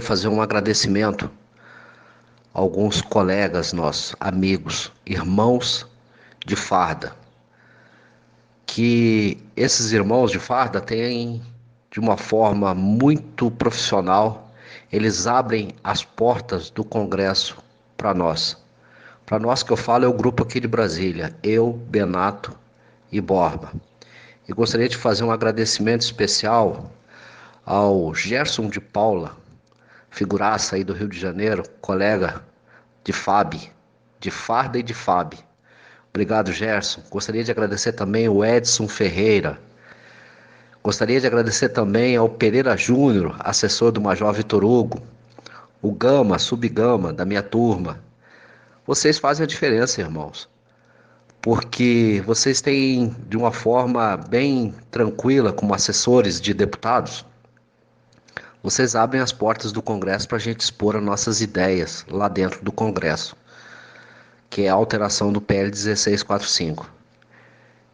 fazer um agradecimento a alguns colegas nossos, amigos, irmãos de farda, que esses irmãos de farda têm, de uma forma muito profissional, eles abrem as portas do Congresso para nós. Para nós que eu falo é o grupo aqui de Brasília, eu, Benato e Borba. E gostaria de fazer um agradecimento especial ao Gerson de Paula, figuraça aí do Rio de Janeiro, colega de FAB, de farda e de FAB. Obrigado, Gerson. Gostaria de agradecer também o Edson Ferreira. Gostaria de agradecer também ao Pereira Júnior, assessor do Major Vitor Hugo, o Gama, Subgama, da minha turma. Vocês fazem a diferença, irmãos, porque vocês têm, de uma forma bem tranquila, como assessores de deputados, vocês abrem as portas do Congresso para a gente expor as nossas ideias lá dentro do Congresso, que é a alteração do PL 1645.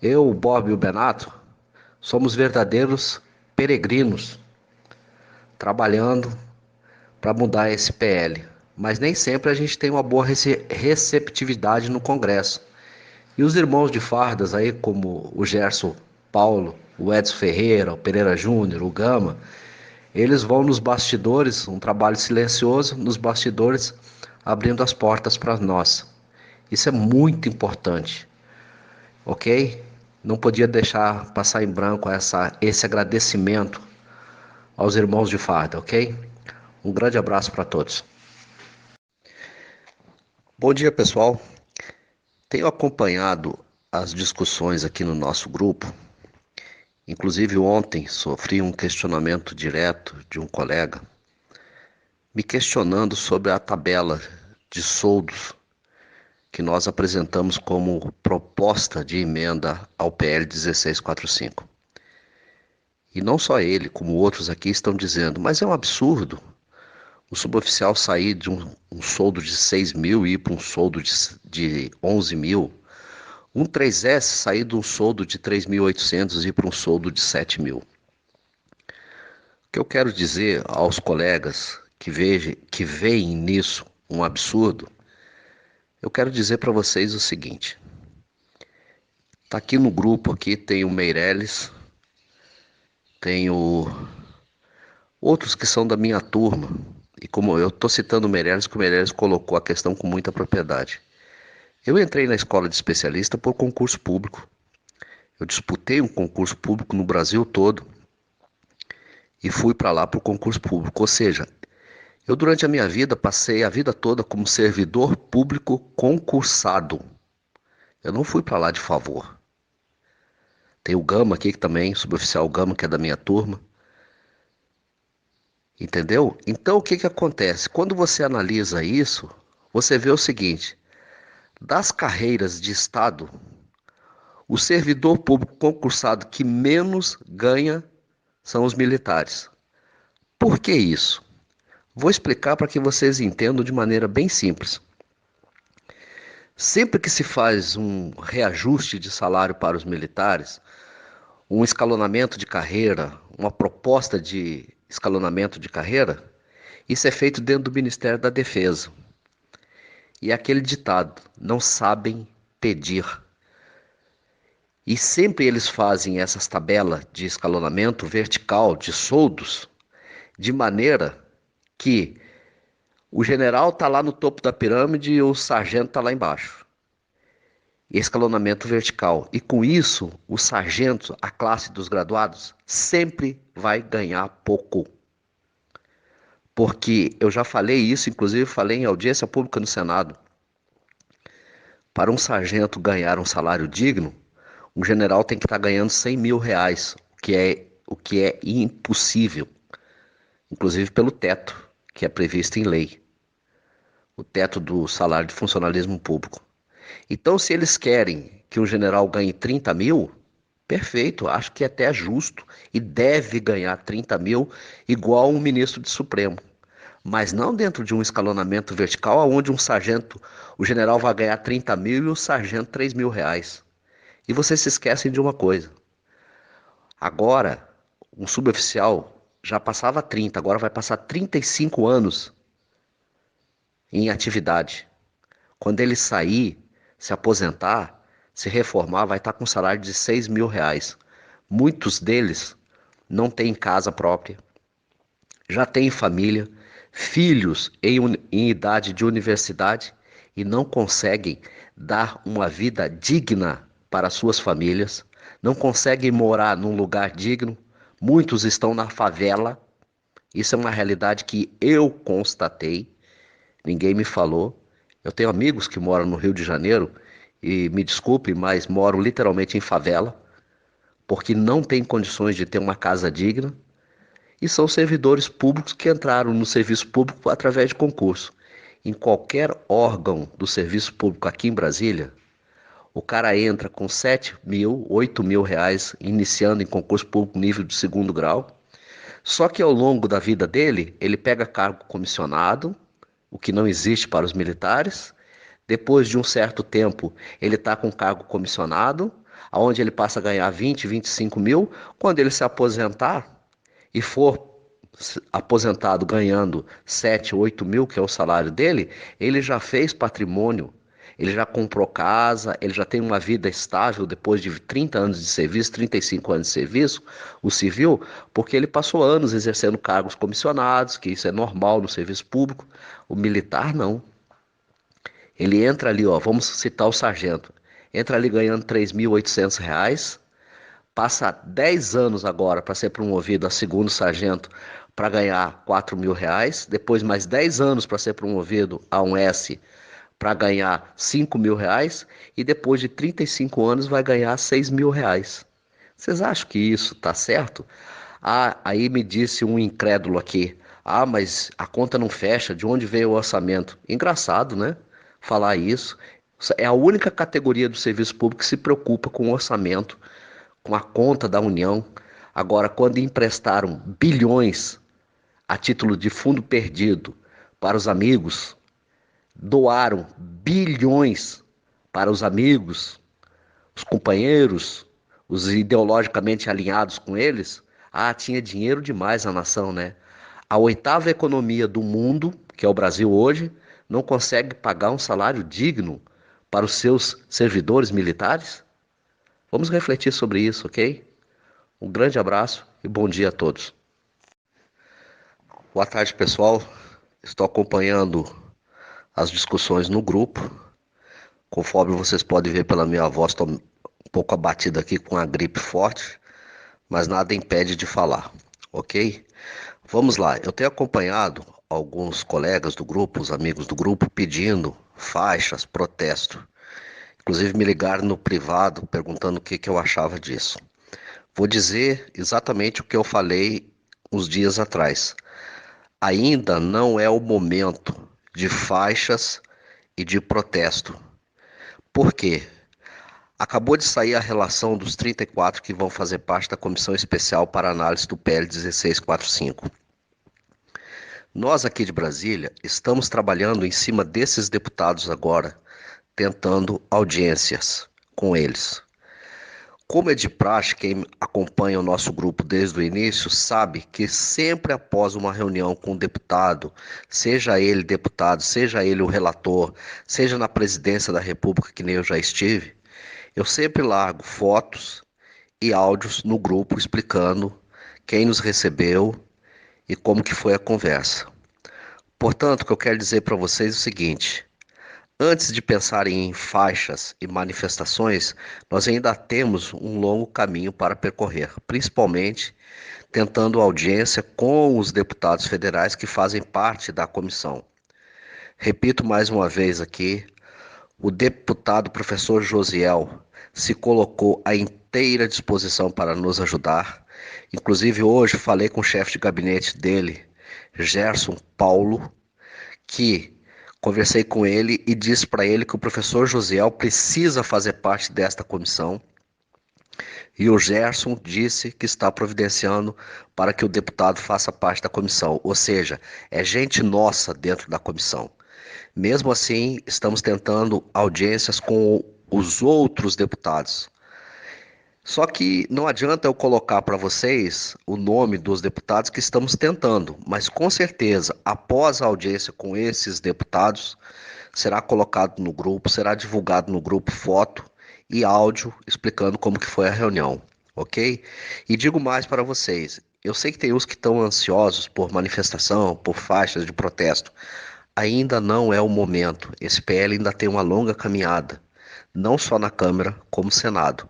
Eu, o Bob e o Benato somos verdadeiros peregrinos trabalhando para mudar esse PL, mas nem sempre a gente tem uma boa receptividade no Congresso. E os irmãos de fardas aí, como o Gerson Paulo, o Edson Ferreira, o Pereira Júnior, o Gama, eles vão nos bastidores, um trabalho silencioso, nos bastidores, abrindo as portas para nós. Isso é muito importante, ok? Não podia deixar passar em branco esse agradecimento aos irmãos de farda, ok? Um grande abraço para todos. Bom dia, pessoal. Tenho acompanhado as discussões aqui no nosso grupo. Inclusive ontem sofri um questionamento direto de um colega me questionando sobre a tabela de soldos que nós apresentamos como proposta de emenda ao PL 1645. E não só ele, como outros aqui estão dizendo, mas é um absurdo o suboficial sair de um soldo de 6 mil e ir para um soldo de 11 mil. Um 3S sair de um soldo de 3.800 e ir para um soldo de 7 mil. O que eu quero dizer aos colegas que veem nisso um absurdo, eu quero dizer para vocês o seguinte. Tá aqui no grupo aqui tem o Meirelles, tem outros que são da minha turma. E como eu estou citando o Meirelles, que o Meirelles colocou a questão com muita propriedade. Eu entrei na escola de especialista por concurso público. Eu disputei um concurso público no Brasil todo e fui para lá por concurso público. Ou seja, eu durante a minha vida passei a vida toda como servidor público concursado. Eu não fui para lá de favor. Tem o Gama aqui que também, suboficial Gama, que é da minha turma. Entendeu? Então o que que acontece? Quando você analisa isso, você vê o seguinte: das carreiras de Estado, o servidor público concursado que menos ganha são os militares. Por que isso? Vou explicar para que vocês entendam de maneira bem simples. Sempre que se faz um reajuste de salário para os militares, um escalonamento de carreira, uma proposta de escalonamento de carreira, isso é feito dentro do Ministério da Defesa. E é aquele ditado, não sabem pedir. E sempre eles fazem essas tabelas de escalonamento vertical, de soldos, de maneira que o general está lá no topo da pirâmide e o sargento está lá embaixo. Escalonamento vertical. E com isso, o sargento, a classe dos graduados, sempre vai ganhar pouco. Porque eu já falei isso, inclusive falei em audiência pública no Senado. Para um sargento ganhar um salário digno, um general tem que estar ganhando 100 mil reais, o que é impossível, inclusive pelo teto, que é previsto em lei, o teto do salário de funcionalismo público. Então, se eles querem que um general ganhe 30 mil, perfeito, acho que até é justo e deve ganhar 30 mil igual um ministro de Supremo. Mas não dentro de um escalonamento vertical, onde um sargento, o general vai ganhar 30 mil e o sargento 3 mil reais. E vocês se esquecem de uma coisa. Agora, um suboficial já passava 30, agora vai passar 35 anos em atividade. Quando ele sair, se aposentar, se reformar, vai estar com um salário de R$ 6.000. Muitos deles não têm casa própria, já têm família, filhos em idade de universidade e não conseguem dar uma vida digna para suas famílias, não conseguem morar num lugar digno. Muitos estão na favela. Isso é uma realidade que eu constatei, ninguém me falou. Eu tenho amigos que moram no Rio de Janeiro e me desculpe, mas moram literalmente em favela, porque não têm condições de ter uma casa digna e são servidores públicos que entraram no serviço público através de concurso. Em qualquer órgão do serviço público aqui em Brasília, o cara entra com 7.000, 8.000 reais, iniciando em concurso público nível de segundo grau. Só que ao longo da vida dele, ele pega cargo comissionado, o que não existe para os militares. Depois de um certo tempo, ele está com cargo comissionado, aonde ele passa a ganhar 20, 25 mil. Quando ele se aposentar e for aposentado ganhando 7, 8 mil, que é o salário dele, ele já fez patrimônio, ele já comprou casa, ele já tem uma vida estável depois de 30 anos de serviço, 35 anos de serviço, o civil, porque ele passou anos exercendo cargos comissionados, que isso é normal no serviço público. O militar não. Ele entra ali, ó, vamos citar o sargento, entra ali ganhando R$ 3.800, passa 10 anos agora para ser promovido a segundo sargento para ganhar R$ 4.000, depois mais 10 anos para ser promovido a um S para ganhar R$ 5.000 e depois de 35 anos vai ganhar R$ 6.000. Vocês acham que isso está certo? Ah, aí me disse um incrédulo aqui. Ah, mas a conta não fecha, de onde veio o orçamento? Engraçado, né? Falar isso. É a única categoria do serviço público que se preocupa com o orçamento, com a conta da União. Agora, quando emprestaram bilhões a título de fundo perdido para os amigos, doaram bilhões para os amigos, os companheiros, os ideologicamente alinhados com eles. Ah, tinha dinheiro demais a nação, né? A oitava economia do mundo, que é o Brasil hoje, não consegue pagar um salário digno para os seus servidores militares? Vamos refletir sobre isso, ok? Um grande abraço e bom dia a todos. Boa tarde, pessoal. Estou acompanhando as discussões no grupo. Conforme vocês podem ver pela minha voz, estou um pouco abatida aqui com a gripe forte, mas nada impede de falar, ok? Vamos lá. Eu tenho acompanhado alguns colegas do grupo, os amigos do grupo, pedindo faixas, protesto. Inclusive me ligaram no privado perguntando o que eu achava disso. Vou dizer exatamente o que eu falei uns dias atrás. Ainda não é o momento de faixas e de protesto. Por quê? Acabou de sair a relação dos 34 que vão fazer parte da Comissão Especial para Análise do PL 1645. Nós aqui de Brasília estamos trabalhando em cima desses deputados agora, tentando audiências com eles. Como é de praxe, quem acompanha o nosso grupo desde o início sabe que sempre após uma reunião com um deputado, seja ele deputado, seja ele o relator, seja na presidência da República, que nem eu já estive, eu sempre largo fotos e áudios no grupo explicando quem nos recebeu e como que foi a conversa. Portanto, o que eu quero dizer para vocês é o seguinte: antes de pensar em faixas e manifestações, nós ainda temos um longo caminho para percorrer, principalmente tentando audiência com os deputados federais que fazem parte da comissão. Repito mais uma vez aqui, o deputado professor Josiel se colocou à inteira disposição para nos ajudar. Inclusive hoje falei com o chefe de gabinete dele, Gerson Paulo, que conversei com ele e disse para ele que o professor Josiel precisa fazer parte desta comissão. E o Gerson disse que está providenciando para que o deputado faça parte da comissão. Ou seja, é gente nossa dentro da comissão. Mesmo assim, estamos tentando audiências com os outros deputados. Só que não adianta eu colocar para vocês o nome dos deputados que estamos tentando, mas com certeza, após a audiência com esses deputados, será colocado no grupo, será divulgado no grupo foto e áudio explicando como que foi a reunião, ok? E digo mais para vocês, eu sei que tem uns que estão ansiosos por manifestação, por faixas de protesto. Ainda não é o momento. Esse PL ainda tem uma longa caminhada, não só na Câmara, como no Senado.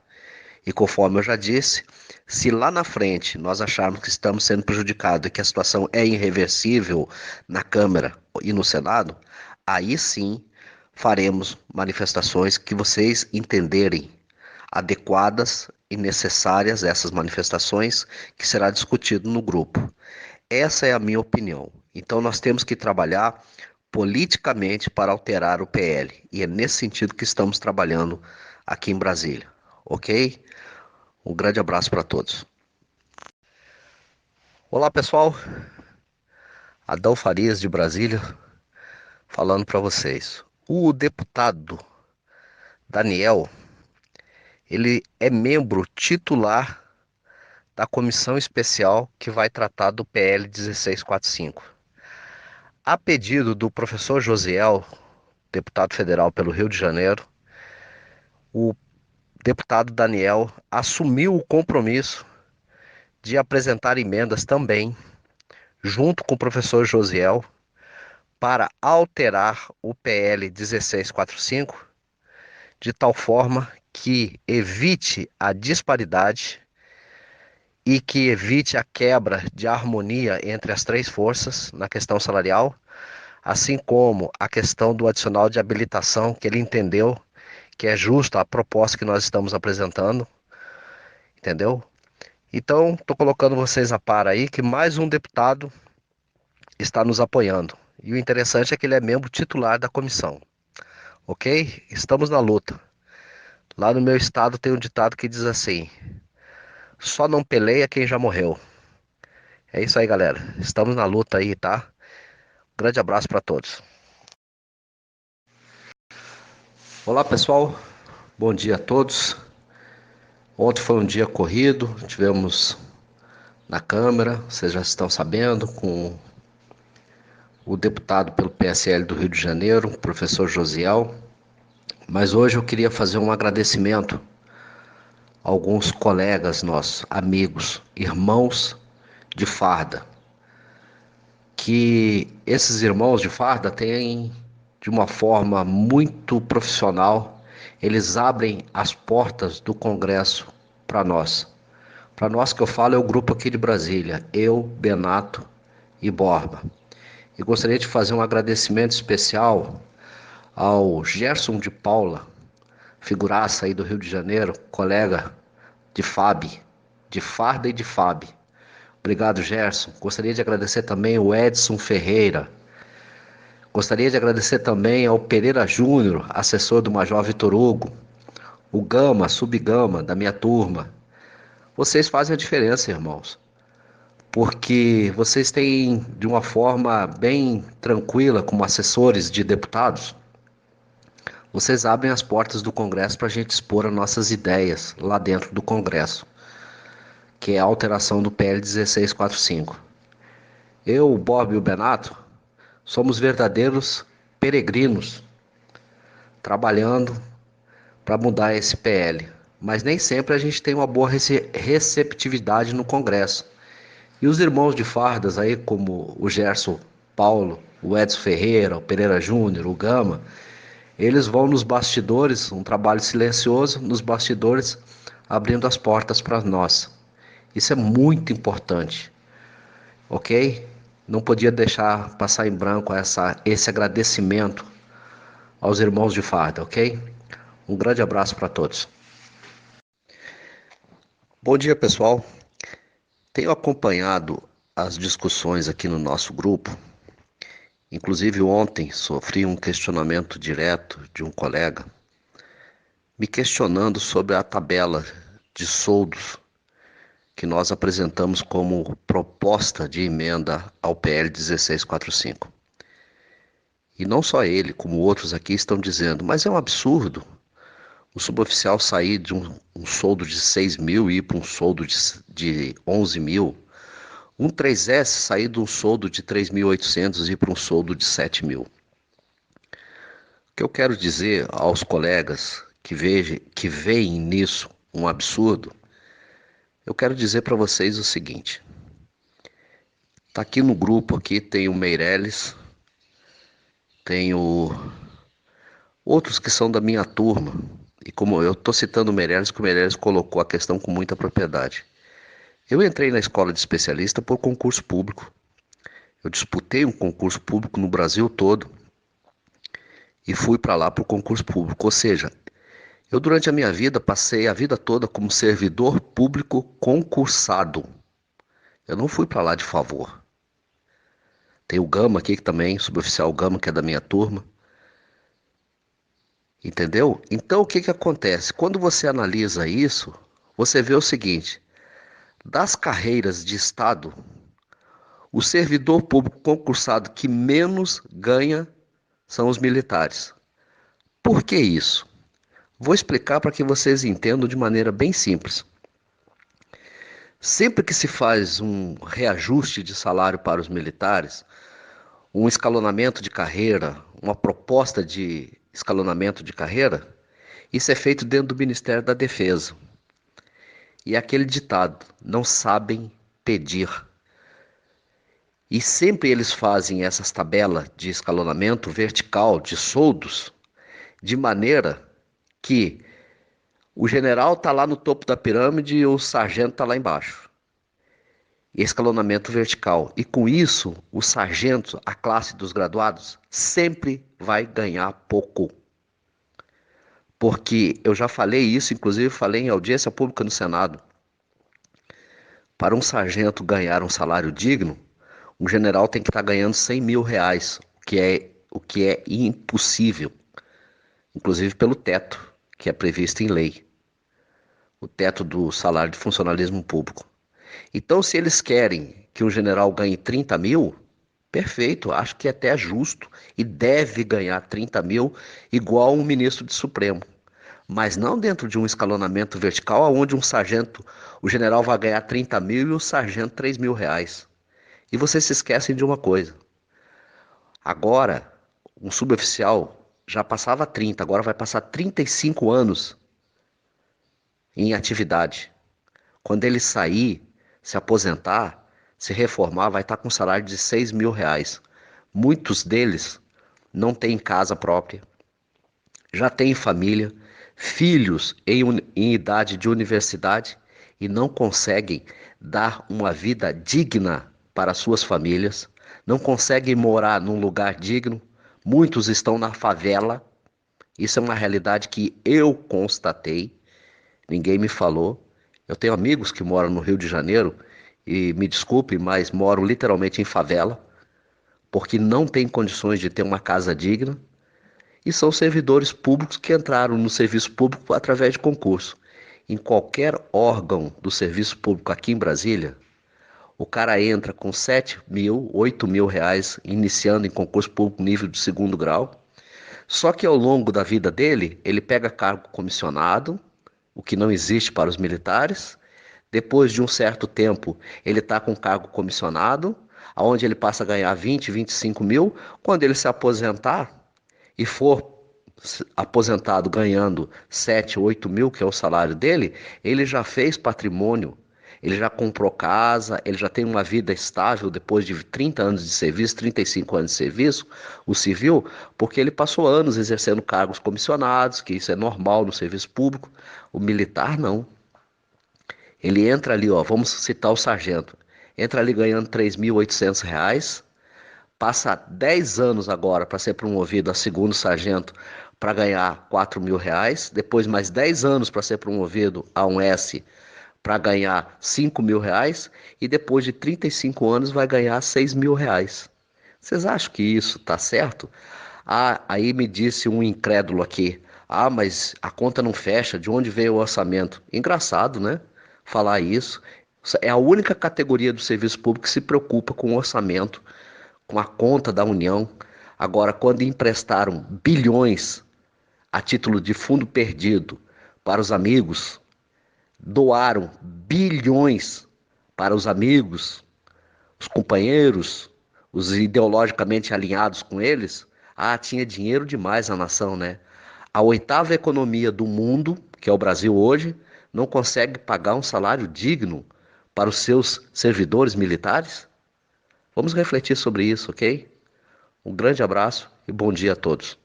E conforme eu já disse, se lá na frente nós acharmos que estamos sendo prejudicados e que a situação é irreversível na Câmara e no Senado, aí sim faremos manifestações que vocês entenderem adequadas e necessárias, essas manifestações, que será discutido no grupo. Essa é a minha opinião. Então nós temos que trabalhar politicamente para alterar o PL. E é nesse sentido que estamos trabalhando aqui em Brasília. Ok? Um grande abraço para todos. Olá, pessoal. Adão Farias de Brasília falando para vocês. O deputado Daniel, ele é membro titular da comissão especial que vai tratar do PL 1645. A pedido do professor Josiel, deputado federal pelo Rio de Janeiro, o deputado Daniel assumiu o compromisso de apresentar emendas também, junto com o professor Josiel, para alterar o PL 1645 de tal forma que evite a disparidade e que evite a quebra de harmonia entre as três forças na questão salarial, assim como a questão do adicional de habilitação, que ele entendeu que é justa a proposta que nós estamos apresentando, entendeu? Então, estou colocando vocês a par aí que mais um deputado está nos apoiando. E o interessante é que ele é membro titular da comissão, ok? Estamos na luta. Lá no meu estado tem um ditado que diz assim: só não peleia quem já morreu. É isso aí, galera. Estamos na luta aí, tá? Grande abraço para todos. Olá, pessoal. Bom dia a todos. Ontem foi um dia corrido, tivemos na Câmara, vocês já estão sabendo, com o deputado pelo PSL do Rio de Janeiro, o professor Josiel. Mas hoje eu queria fazer um agradecimento a alguns colegas nossos, amigos, irmãos de farda, que esses irmãos de farda têm, de uma forma muito profissional, eles abrem as portas do Congresso para nós. Para nós que eu falo é o grupo aqui de Brasília, eu, Benato e Borba. E gostaria de fazer um agradecimento especial ao Gerson de Paula, figuraça aí do Rio de Janeiro, colega de FAB, de farda e de FAB. Obrigado, Gerson. Gostaria de agradecer também o Edson Ferreira. Gostaria de agradecer também ao Pereira Júnior, assessor do Major Vitor Hugo, o Gama, Subgama, da minha turma. Vocês fazem a diferença, irmãos, porque vocês têm, de uma forma bem tranquila, como assessores de deputados, vocês abrem as portas do Congresso para a gente expor as nossas ideias lá dentro do Congresso, que é a alteração do PL 1645. Eu, o Bob e o Benato somos verdadeiros peregrinos trabalhando para mudar esse PL, mas nem sempre a gente tem uma boa receptividade no Congresso. E os irmãos de fardas aí, como o Gerson Paulo, o Edson Ferreira, o Pereira Júnior, o Gama, eles vão nos bastidores, um trabalho silencioso, nos bastidores, abrindo as portas para nós. Isso é muito importante, ok? Não podia deixar passar em branco esse agradecimento aos irmãos de farda, ok? Um grande abraço para todos. Bom dia, pessoal. Tenho acompanhado as discussões aqui no nosso grupo. Inclusive ontem sofri um questionamento direto de um colega me questionando sobre a tabela de soldos que nós apresentamos como proposta de emenda ao PL 1645. E não só ele, como outros aqui estão dizendo, mas é um absurdo. O suboficial sair de um soldo de 6 mil e ir para um soldo de 11 mil. Um 3S sair de um soldo de 3.800 e ir para um soldo de 7 mil. O que eu quero dizer aos colegas que veem nisso um absurdo, eu quero dizer para vocês o seguinte. Tá aqui no grupo aqui, tem o Meirelles, tem outros que são da minha turma. E como eu estou citando o Meirelles, que o Meirelles colocou a questão com muita propriedade. Eu entrei na escola de especialista por concurso público. Eu disputei um concurso público no Brasil todo e fui para lá por concurso público. Ou seja, eu durante a minha vida passei a vida toda como servidor público concursado. Eu não fui para lá de favor. Tem o Gama aqui que também, suboficial Gama, que é da minha turma. Entendeu? Então o que que acontece? Quando você analisa isso, você vê o seguinte: das carreiras de Estado, o servidor público concursado que menos ganha são os militares. Por que isso? Vou explicar para que vocês entendam de maneira bem simples. Sempre que se faz um reajuste de salário para os militares, um escalonamento de carreira, uma proposta de escalonamento de carreira, isso é feito dentro do Ministério da Defesa. E é aquele ditado: não sabem pedir. E sempre eles fazem essas tabelas de escalonamento vertical de soldos, de maneira que o general está lá no topo da pirâmide e o sargento está lá embaixo. Escalonamento vertical. E com isso, o sargento, a classe dos graduados, sempre vai ganhar pouco. Porque eu já falei isso, inclusive falei em audiência pública no Senado. Para um sargento ganhar um salário digno, um general tem que estar ganhando 100 mil reais, o que é impossível, inclusive pelo teto, que é previsto em lei, o teto do salário de funcionalismo público. Então, se eles querem que um general ganhe 30 mil, perfeito, acho que é até justo e deve ganhar 30 mil igual um ministro de Supremo. Mas não dentro de um escalonamento vertical, onde um sargento, o general vai ganhar 30 mil e o sargento 3 mil reais. E vocês se esquecem de uma coisa. Agora, um suboficial já passava 30, agora vai passar 35 anos em atividade. Quando ele sair, se aposentar, se reformar, vai estar com um salário de 6 mil reais. Muitos deles não têm casa própria, já têm família, filhos em idade de universidade e não conseguem dar uma vida digna para suas famílias, não conseguem morar num lugar digno, muitos estão na favela. Isso é uma realidade que eu constatei, ninguém me falou. Eu tenho amigos que moram no Rio de Janeiro e me desculpe, mas moram literalmente em favela, porque não têm condições de ter uma casa digna e são servidores públicos que entraram no serviço público através de concurso. Em qualquer órgão do serviço público aqui em Brasília, o cara entra com 7 mil, 8 mil reais, iniciando em concurso público nível de segundo grau. Só que ao longo da vida dele, ele pega cargo comissionado, o que não existe para os militares. Depois de um certo tempo, ele está com cargo comissionado, onde ele passa a ganhar 20, 25 mil. Quando ele se aposentar e for aposentado ganhando 7, 8 mil, que é o salário dele, ele já fez patrimônio, ele já comprou casa, ele já tem uma vida estável depois de 30 anos de serviço, 35 anos de serviço, o civil, porque ele passou anos exercendo cargos comissionados, que isso é normal no serviço público. O militar não. Ele entra ali, ó, vamos citar o sargento, entra ali ganhando 3.800 reais, passa 10 anos agora para ser promovido a segundo sargento para ganhar 4 mil reais, depois mais 10 anos para ser promovido a um S para ganhar 5 mil reais e depois de 35 anos vai ganhar 6 mil reais. Vocês acham que isso está certo? Ah, aí me disse um incrédulo aqui, ah, mas a conta não fecha, de onde veio o orçamento? Engraçado, né? Falar isso. É a única categoria do serviço público que se preocupa com o orçamento, com a conta da União. Agora, quando emprestaram bilhões a título de fundo perdido para os amigos, doaram bilhões para os amigos, os companheiros, os ideologicamente alinhados com eles. Ah, tinha dinheiro demais na nação, né? A oitava economia do mundo, que é o Brasil hoje, não consegue pagar um salário digno para os seus servidores militares? Vamos refletir sobre isso, ok? Um grande abraço e bom dia a todos.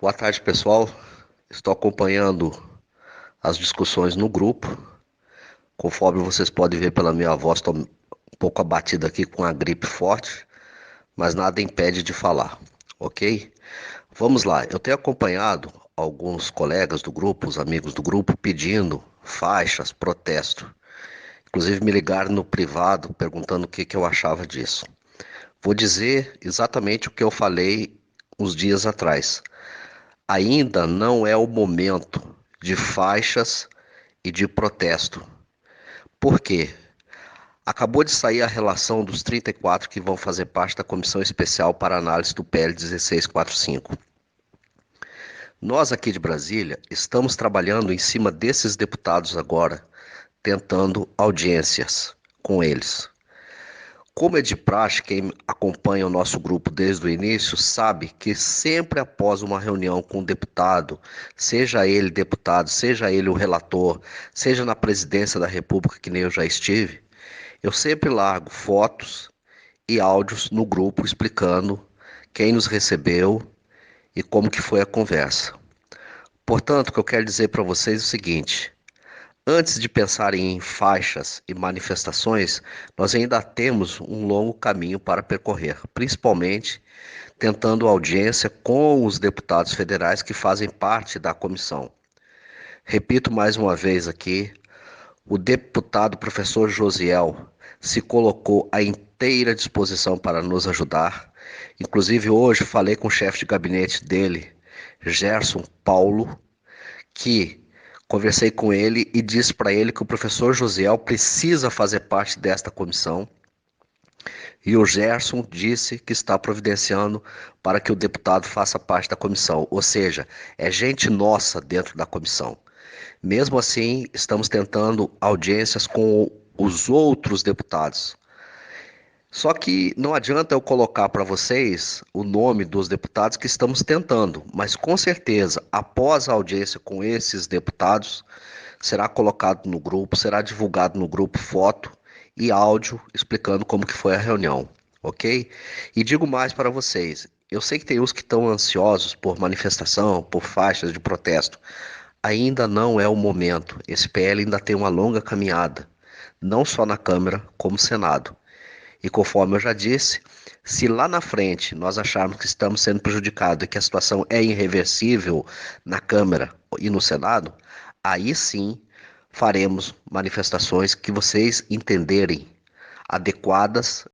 Boa tarde, pessoal. Estou acompanhando as discussões no grupo. Conforme vocês podem ver pela minha voz, estou um pouco abatido aqui com a gripe forte, mas nada impede de falar, ok? Vamos lá, eu tenho acompanhado alguns colegas do grupo, os amigos do grupo, pedindo faixas, protesto. Inclusive me ligaram no privado perguntando o que eu achava disso. Vou dizer exatamente o que eu falei uns dias atrás. Ainda não é o momento de faixas e de protesto. Por quê? Acabou de sair a relação dos 34 que vão fazer parte da Comissão Especial para Análise do PL 1645. Nós aqui de Brasília estamos trabalhando em cima desses deputados agora, tentando audiências com eles. Como é de praxe, quem acompanha o nosso grupo desde o início sabe que sempre após uma reunião com o deputado, seja ele deputado, seja ele o relator, seja na presidência da República, que nem eu já estive, eu sempre largo fotos e áudios no grupo explicando quem nos recebeu e como que foi a conversa. Portanto, o que eu quero dizer para vocês é o seguinte: antes de pensar em faixas e manifestações, nós ainda temos um longo caminho para percorrer, principalmente tentando audiência com os deputados federais que fazem parte da comissão. Repito mais uma vez aqui, o deputado professor Josiel se colocou à inteira disposição para nos ajudar. Inclusive hoje falei com o chefe de gabinete dele, Gerson Paulo, que conversei com ele e disse para ele que o professor Josiel precisa fazer parte desta comissão. E o Gerson disse que está providenciando para que o deputado faça parte da comissão. Ou seja, é gente nossa dentro da comissão. Mesmo assim, estamos tentando audiências com os outros deputados. Só que não adianta eu colocar para vocês o nome dos deputados que estamos tentando, mas com certeza, após a audiência com esses deputados, será colocado no grupo, será divulgado no grupo foto e áudio explicando como que foi a reunião, ok? E digo mais para vocês, eu sei que tem uns que estão ansiosos por manifestação, por faixas de protesto. Ainda não é o momento, esse PL ainda tem uma longa caminhada, não só na Câmara, como no Senado. E conforme eu já disse, se lá na frente nós acharmos que estamos sendo prejudicados e que a situação é irreversível na Câmara e no Senado, aí sim faremos manifestações que vocês entenderem adequadas